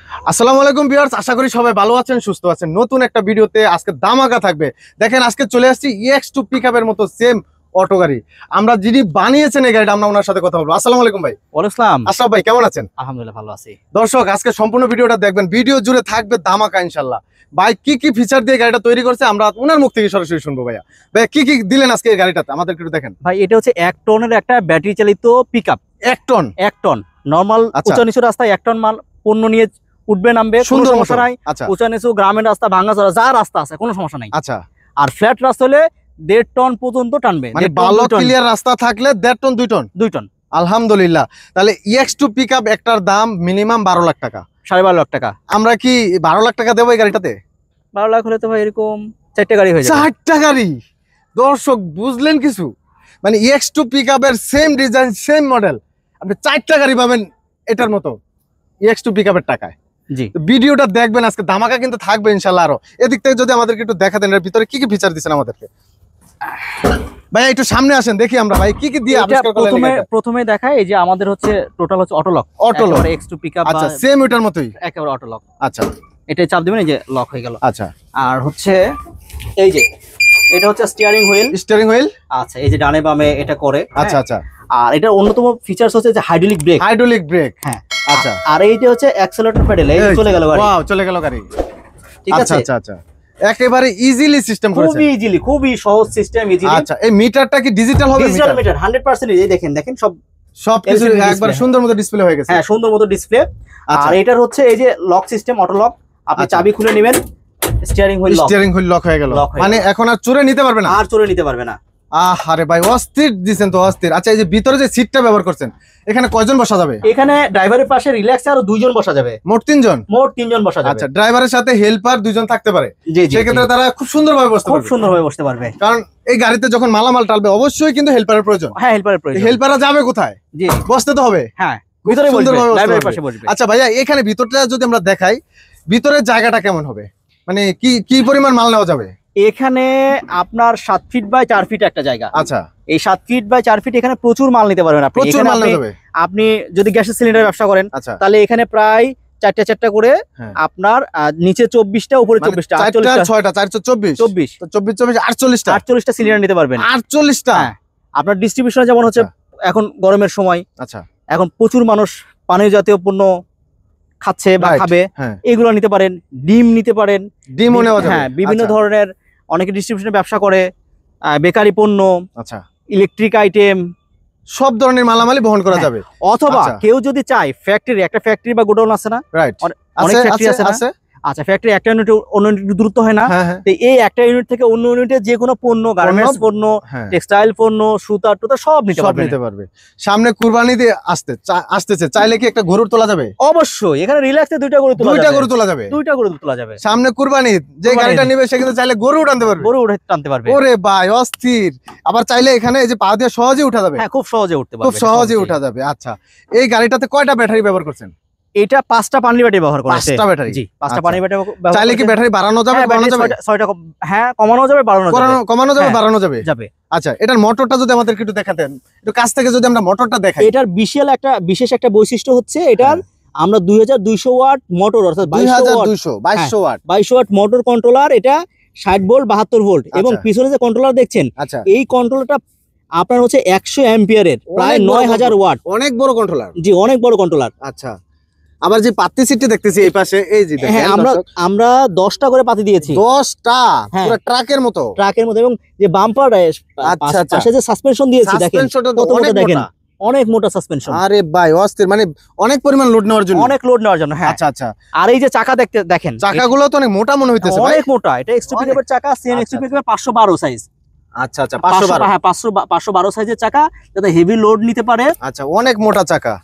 আসসালামু আলাইকুম ভিউয়ার্স, আশা করি সবাই ভালো আছেন, সুস্থ আছেন। নতুন একটা ভিডিওতে আজকে ধামাকা থাকবে। দেখেন আজকে চলে আসছি EX2 পিকআপের মতো সেম অটো গাড়ি। আমরা যিনি বানিয়েছেন এই গাড়িটা, আমরা ওনার সাথে কথা বলবো। আসসালামু আলাইকুম ভাই। ওয়ালাইকুম আসসালাম। আশরাফ ভাই কেমন আছেন? আলহামদুলিল্লাহ ভালো আছি। দর্শক আজকে সম্পূর্ণ ভিডিওটা দেখবেন, ভিডিও জুড়ে থাকবে ধামাকা ইনশাআল্লাহ। ভাই কি কি ফিচার দিয়ে গাড়িটা তৈরি করছে আমরা ওনার মুখ থেকে সরাসরি শুনবো। ভাইয়া ভাই কি কি দিলেন আজকে এই গাড়িটাতে আমাদের একটু দেখেন। ভাই এটা হচ্ছে 1 টনের একটা ব্যাটারি চালিত পিকআপ। 1 টন? 1 টন নরমাল উঁচু নিচু রাস্তায় 1 টন মাল পণ্য নিয়ে উঠবে নামবে, কোনো সমস্যা নাই। উঁচু নিচু গ্রামের রাস্তা, ভাঙাচোরা যা রাস্তা আছে কোনো সমস্যা নাই। আচ্ছা, আর ফ্ল্যাট রাস্তা হলে 1.5 টন পর্যন্ত টানবে। মানে ভালো ক্লিয়ার রাস্তা থাকলে 1.5 টন 2 টন 2 টন। আলহামদুলিল্লাহ। তাহলে EX2 পিকআপ একটার দাম মিনিমাম 12 লাখ টাকা, 12.5 লাখ টাকা। আমরা কি 12 লাখ টাকা দেবো এই গাড়িটাতে? 12 লাখ হলে তো ভাই এরকম 4টা গাড়ি হয়ে যাবে। 4টা গাড়ি? দর্শক বুঝলেন কিছু? মানে EX2 পিকআপের সেম ডিজাইন সেম মডেল আপনি 4টা গাড়ি পাবেন এটার মতো EX2 পিকআপের টাকায়। জি, ভিডিওটা দেখবেন, আজকে ধামাকা কিন্তু থাকবে ইনশাআল্লাহ। আরো এদিক থেকে যদি আমাদেরকে একটু দেখা দেন, এর ভিতরে কি কি ফিচার দিচ্ছেন আমাদেরকে। ভাই একটু সামনে আসেন, দেখি আমরা ভাই কি কি দিয়ে আবিষ্কার করলেন। প্রথমে দেখাই এই যে আমাদের হচ্ছে টোটাল হচ্ছে অটো লক। EX2 pickup. আচ্ছা, সেম ওটার মতোই একেবারে অটো লক। আচ্ছা, এটা চাপ দিবেন এই যে লক হয়ে গেল। আচ্ছা, আর হচ্ছে এই যে এটা হচ্ছে স্টিয়ারিং হুইল। আচ্ছা, এই যে ডানে বামে এটা করে। আচ্ছা আচ্ছা। আর এটা অন্যতম ফিচারস হচ্ছে যে হাইড্রোলিক ব্রেক। হ্যাঁ, আচ্ছা। আর এইটা হচ্ছে অ্যাক্সেলারেটর প্যাডেল। এই চলে গেল গাড়ি। ওয়াও, চলে গেল গাড়ি। ঠিক আছে। আচ্ছা আচ্ছা, একেবারে ইজিলি সিস্টেম করেছেন। খুবই সহজ সিস্টেম, ইজিলি। আচ্ছা, এই মিটারটা কি ডিজিটাল হবে? Digital meter 100%। এই দেখেন সব কিছু একবার সুন্দর মতো ডিসপ্লে হয়ে গেছে। হ্যাঁ, সুন্দর মতো ডিসপ্লে। আর এটার হচ্ছে এই যে লক সিস্টেম, অটো লক। আপনি চাবি খুলে নেবেন, স্টিয়ারিং হুইল লক হয়ে গেল। মানে এখন আর চোরে নিতে পারবে না। আরে ভাই অস্থির দিবেন তো, অস্থির। আচ্ছা, এই যে ভিতরে যে সিটটা ব্যবহার করছেন, এখানে কয়জন বসা যাবে? এখানে ড্রাইভারের পাশে রিল্যাক্স আরো 2 জন বসা যাবে। মোট 3 জন বসা যাবে। আচ্ছা, ড্রাইভারের সাথে হেল্পার 2 জন থাকতে পারে। সেক্ষেত্রে তারা খুব সুন্দরভাবে বসতে পারবে। কারণ এই গাড়িতে যখন মালামাল টালবে অবশ্যই কিন্তু হেল্পারের প্রয়োজন। হ্যাঁ, হেল্পারের প্রয়োজন। হেল্পাররা যাবে কোথায়? জি, বসতে তো হবে। হ্যাঁ, ভিতরে ড্রাইভারের পাশে বসবে। আচ্ছা ভাইয়া, এখানে ভিতরটা যদি আমরা দেখাই, ভিতরের জায়গাটা কেমন হবে? মানে কি পরিমাণ মাল নেওয়া যাবে? এখানে আপনার 7 ফিট বাই 4 ফিট একটা জায়গা। আচ্ছা, এই 7 ফিট বাই 4 ফিট এখানে প্রচুর মাল নিতে পারবেন আপনি। প্রচুর মাল নেওয়া যাবে। আপনি যদি গ্যাসের সিলিন্ডার ব্যবসা করেন, তাহলে এখানে প্রায় 4টা করে আপনার নিচে 24টা, উপরে 24টা, 4টা 6টা 424 24 48টা সিলিন্ডার নিতে পারবেন। 48টা। আপনার ডিস্ট্রিবিউশন যেমন হচ্ছে এখন গরমের সময়, আচ্ছা, এখন প্রচুর মানুষ পানীয় জাতীয় পণ্য খাচ্ছে বা খাবে, এগুলো নিতে পারেন। ডিম নিতে পারেন, ডিমও নেওয়া যাবে। হ্যাঁ, বিভিন্ন ধরনের অনেকে ডিস্ট্রিবিউশনে ব্যবসা করে, বেকারি পণ্য, আচ্ছা, ইলেকট্রিক আইটেম, সব ধরনের মালামালই বহন করা যাবে। অথবা কেউ যদি চায় একটা ফ্যাক্টরি বা গোডাউন আছে না, রাইট, অনেক ফ্যাক্টরি আছে না। আচ্ছা, ফ্যাক্টরি একটা ইউনিট অন্য ইউনিট দূরত্ব হয় না, তো এই একটা ইউনিট থেকে অন্য ইউনিটে যে কোনো পণ্য, গার্মেন্টস পণ্য, টেক্সটাইল পণ্য, সুতা টুতা সব নিতে পারবে। সামনে কুরবানি দিয়ে আসতেছে, চাইলে কি একটা গরু তোলা যাবে? অবশ্যই, এখানে রিল্যাক্সে 2টা গরু তোলা যাবে। সামনে কুরবানি যে গাড়িটা নেবে সে কিন্তু চাইলে গরু টানতে পারবে। ওরে ভাই অস্থির। আবার চাইলে এখানে এই যে পা দিয়ে সহজে উঠা যাবে। হ্যাঁ, খুব সহজে উঠা যাবে। আচ্ছা, এই গাড়িটাতে কয়টা ব্যাটারি ব্যবহার করছেন? এটা 5টা পানির ব্যাটারি ব্যবহার করা হয়েছে। 5টা ব্যাটারি? জি, 5টা পানির ব্যাটারি। চাইলে কি ব্যাটারি বাড়ানো যাবে, বাড়ানো যাবে? 6টা, হ্যাঁ, কমানো যাবে, বাড়ানো যাবে। আচ্ছা, এটার মোটরটা যদি আমাদের একটু দেখাতেন, একটু কাছ থেকে যদি আমরা মোটরটা দেখাই। এটার বিশেষ একটা বৈশিষ্ট্য হচ্ছে এটার আমরা 2200 ওয়াট মোটর, অর্থাৎ 2200 ওয়াট মোটর কন্ট্রোলার। এটা 60 ভোল্ট 72 ভোল্ট। এবং পিছনে যে কন্ট্রোলার দেখছেন, এই কন্ট্রোলারটা আপনার হচ্ছে 100 অ্যাম্পিয়ারের, প্রায় 9000 ওয়াট। অনেক বড় কন্ট্রোলার। জি, অনেক বড় কন্ট্রোলার। আচ্ছা, আবার যে পাতি সিটটি দেখতেছি এই পাশে, এই যে হ্যাঁ, আমরা 10টা করে পাতি দিয়েছি। 10টা পুরো ট্রাকের মতো। এবং যে বাম্পার পাশে যে সাসপেনশন দিয়েছি দেখেন, অনেক মোটা সাসপেনশন। আরে ভাই অস্থির, মানে অনেক পরিমাণ লোড নেওয়ার জন্য। হ্যাঁ, আচ্ছা। আর এই যে চাকা দেখেন, চাকাগুলো তো অনেক মোটা মনে হইতেছে। অনেক মোটা। এটা EX2 পিকআপের চাকা, EX2 পিকআপের 512 সাইজ। আচ্ছা, 512। হ্যাঁ, 512 সাইজের চাকা, যাতে হেভি লোড নিতে পারে। আচ্ছা, অনেক মোটা চাকা।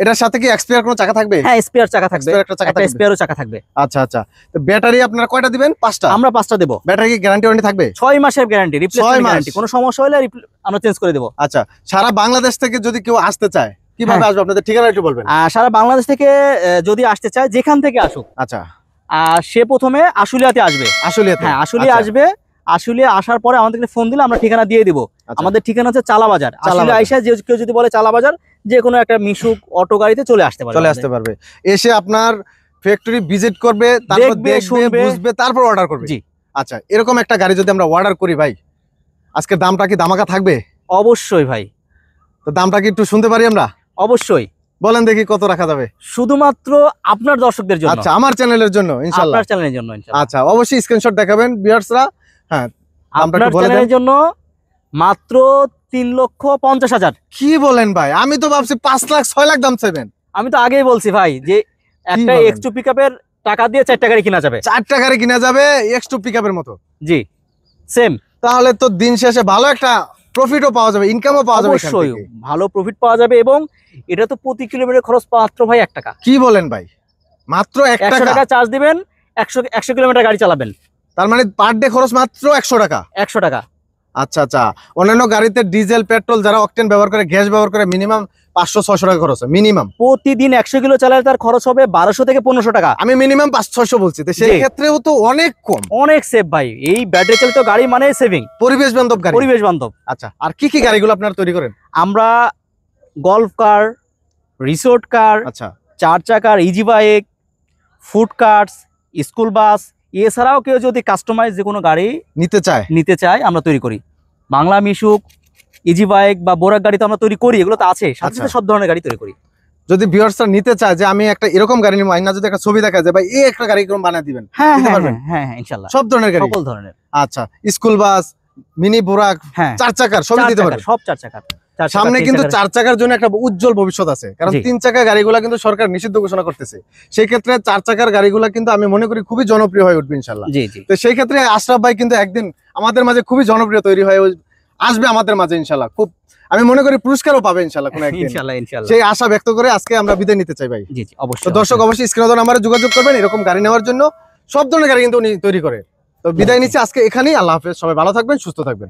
এটার সাথে কি এক্সপিয়ার কোনো চাকা থাকবে? হ্যাঁ, স্পেয়ার চাকা থাকবে, একটা স্পেয়ারও চাকা থাকবে। আচ্ছা। তো ব্যাটারি আপনারা কয়টা দিবেন? 5টা? আমরা 5টা দেব। ব্যাটারি কি গ্যারান্টি ওয়ারেন্টি থাকবে? 6 মাসের গ্যারান্টি, রিপ্লেসমেন্ট গ্যারান্টি। কোনো সমস্যা হলে আমরা চেঞ্জ করে দেব। আচ্ছা, সারা বাংলাদেশ থেকে যদি কেউ আসতে চায় কিভাবে আসবে? আপনাদের ঠিকানা একটু বলবেন। সারা বাংলাদেশ থেকে যদি আসতে চায়, যেখান থেকে আসুক, আচ্ছা, সে প্রথমে আশুলিয়াতে আসবে। হ্যাঁ, আশুলিয়া আসবে। আশুলিয়া আসার পরে আমাদেরকে ফোন দিলে আমরা ঠিকানা দিয়ে দিব। আমাদের ঠিকানা হচ্ছে চালা বাজার। আশুলিয়া আইসা কেউ যদি বলে চালা বাজার, যে কোনো একটা মিশুক অটো গাড়িতে চলে আসতে পারবে। এসে আপনার ফ্যাক্টরি ভিজিট করবে, তারপর দেখবে, দেখবে, শুনবে। বুঝবে, তারপর অর্ডার করবে। জি। আচ্ছা, এরকম একটা গাড়ি যদি আমরা অর্ডার করি ভাই, আজকের দামটা কি ধামাকা থাকবে? অবশ্যই ভাই, তো দামটা কি একটু শুনতে পারি আমরা? অবশ্যই। বলেন দেখি কত রাখা যাবে? শুধুমাত্র আপনার দর্শকদের জন্য, আচ্ছা, আমার চ্যানেলের জন্য ইনশাআল্লাহ। আপনার চ্যানেলের জন্য ইনশাআল্লাহ। আচ্ছা, অবশ্যই স্ক্রিনশট দেখাবেন ভিউয়ার্সরা। হ্যাঁ, দামটা আপনার একটু বলে দেন। চ্যানেলের জন্য মাত্র 3,50,000। কি বলেন ভাই? আমি তো ভাবছি 5 লাখ 6 লাখ দাম চাইবেন। আমি তো আগেই বলছি ভাই যে একটা বলেন? X2 পিকআপের টাকা দিয়ে 4টা গাড়ি কিনা যাবে। 4টা গাড়ি কিনা যাবে X2 পিকআপের মতো। জি, সেম। তাহলে তো দিন শেষে ভালো একটা প্রফিটও পাওয়া যাবে, ইনকামও পাওয়া যাবে এখান অবশ্যই থেকে। ভালো প্রফিট পাওয়া যাবে, এবং এটা তো প্রতি কিলোমিটার খরচ মাত্র ভাই 1 টাকা। কি বলেন ভাই? মাত্র 1 100 টাকা? টাকা চার্জ দিবেন, 100 কিলোমিটার গাড়ি চালাবেন। তার মানে পার ডে খরচ মাত্র 100 টাকা। 100 টাকা। আচ্ছা আচ্ছা, অন্যান্য গাড়িতে ডিজেল পেট্রোল যারা অকটেন ব্যবহার করে, গ্যাস ব্যবহার করে, মিনিমাম 500-600 টাকা খরচ হয় মিনিমাম। প্রতিদিন 100 কিলো চালালে তার খরচ হবে 1200 থেকে 1500 টাকা। আমি মিনিমাম 500-600 বলছি, তো সেই জি। ক্ষেত্রেও তো অনেক কম। অনেক সেভ ভাই, এই ব্যাটারি চালিত গাড়ি মানে সেভিং, পরিবেশ বান্ধব গাড়ি। পরিবেশ বান্ধব। আচ্ছা, আর কি কি গাড়িগুলো আপনারা তৈরি করেন? আমরা গল্ফ কার, রিসোর্ট কার, আচ্ছা, 4 চাকার easy bike, food carts, school bus, এছাড়াও কেউ যদি কাস্টমাইজ যে কোনো গাড়ি নিতে চায়। নিতে চায় আমরা তৈরি করি। বাংলা মিশুক, ইজি বাইক বা বোরাক গাড়ি তো আমরা তৈরি করি, এগুলো তো আছে, সাথে আচ্ছা। সাথে সব ধরনের গাড়ি তৈরি করি। যদি ভিউয়ার্সরা নিতে চায় যে আমি একটা এরকম গাড়ি নিব, আইনা যদি একটা ছবি দেখা যায় ভাই, এই একটা গাড়ি এরকম বানিয়ে দিবেন, হ্যাঁ দিতে হ্যাঁ পারবেন? হ্যাঁ হ্যাঁ, ইনশাআল্লাহ সব ধরনের গাড়ি। সকল ধরনের। আচ্ছা, স্কুল বাস, মিনি বোরাক, হ্যাঁ, 4 চাকার সবই 4 দিতে চাকার, পারবেন। সব 4 চাকার। 4 চাকার, সামনে 3 কিন্তু চাকার। 4 চাকার জন্য একটা উজ্জ্বল ভবিষ্যৎ আছে, কারণ জি। 3 চাকা গাড়িগুলো কিন্তু সরকার নিষিদ্ধ ঘোষণা করতেছে। সেই ক্ষেত্রে 4 চাকার গাড়িগুলো কিন্তু আমি মনে করি খুবই জনপ্রিয় হয়ে উঠবে ইনশাআল্লাহ। জি জি, তো সেই ক্ষেত্রে আশরাফ ভাই কিন্তু একদিন আমাদের মাঝে খুবই জনপ্রিয় তৈরি হয়ে আসবে আমাদের মাঝে ইনশাআল্লাহ। খুব আমি মনে করি পুরস্কারও পাবে ইনশাআল্লাহ কোনো একদিন। ইনশাআল্লাহ ইনশাআল্লাহ। সেই আশা ব্যক্ত করে আজকে আমরা বিদায় নিতে চাই ভাই। জি জি, তো অবশ্যই। দর্শক অবশ্যই স্ক্রিনে নাম্বারে যোগাযোগ করবেন এরকম গাড়ি নেওয়ার জন্য। সব ধরনের গাড়ি কিন্তু উনি তৈরি করে। তো বিদায় নিচ্ছি আজকে এখানেই। আল্লাহ হাফেজ, সবাই ভালো থাকবেন, সুস্থ থাকবেন।